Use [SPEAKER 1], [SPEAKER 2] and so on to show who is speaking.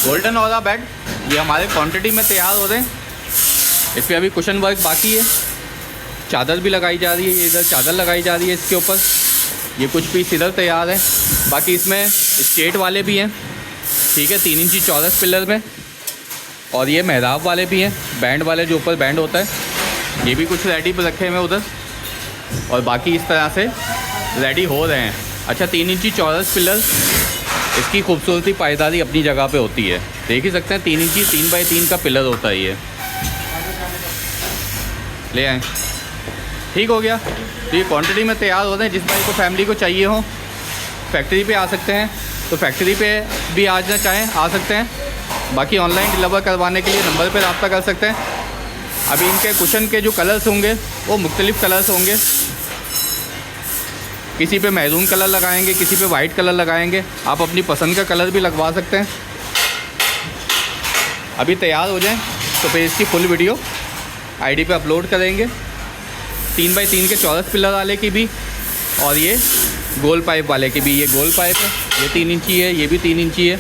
[SPEAKER 1] Golden aura bed ये हमारे quantity में तैयार हो रहे हैं। इस पर अभी कुशन वर्क बाकी है, चादर भी लगाई जा रही है, ये इधर चादर लगाई जा रही है इसके ऊपर। ये कुछ पीस इधर तैयार है, बाकी इसमें स्ट्रेट वाले भी हैं, ठीक है, 3 इंची चौरस पिलर में, और ये मेहराब वाले भी हैं, बैंड वाले जो ऊपर बैंड होता है, ये भी कुछ रेडी पर रखे हुए हैं उधर, और बाकी इस तरह से रेडी हो रहे हैं। अच्छा, 3 इंची चौरस पिलर, इसकी खूबसूरती पायदारी अपनी जगह पे होती है, देख ही सकते हैं। 3 इंची 3 बाई 3 का पिलर होता है ये। ले आए, ठीक हो गया। तो ये क्वांटिटी में तैयार हो रहे हैं। जिस भाई को फैमिली को चाहिए हो फैक्ट्री पे आ सकते हैं, तो फैक्ट्री पे भी आज चाहें आ सकते हैं। बाकी ऑनलाइन डिलीवर करवाने के लिए नंबर पर रब्ता कर सकते हैं। अभी इनके कुशन के जो कलर्स होंगे वो मुख्तलिफ़ कलर्स होंगे, किसी पे मैरून कलर लगाएंगे, किसी पे वाइट कलर लगाएंगे, आप अपनी पसंद का कलर भी लगवा सकते हैं। अभी तैयार हो जाएं तो फिर इसकी फुल वीडियो आईडी पे अपलोड करेंगे। 3 बाई 3 के चौरस पिलर वाले की भी, और ये गोल पाइप वाले की भी। ये गोल पाइप है, ये 3 इंची है, ये भी 3 इंची है।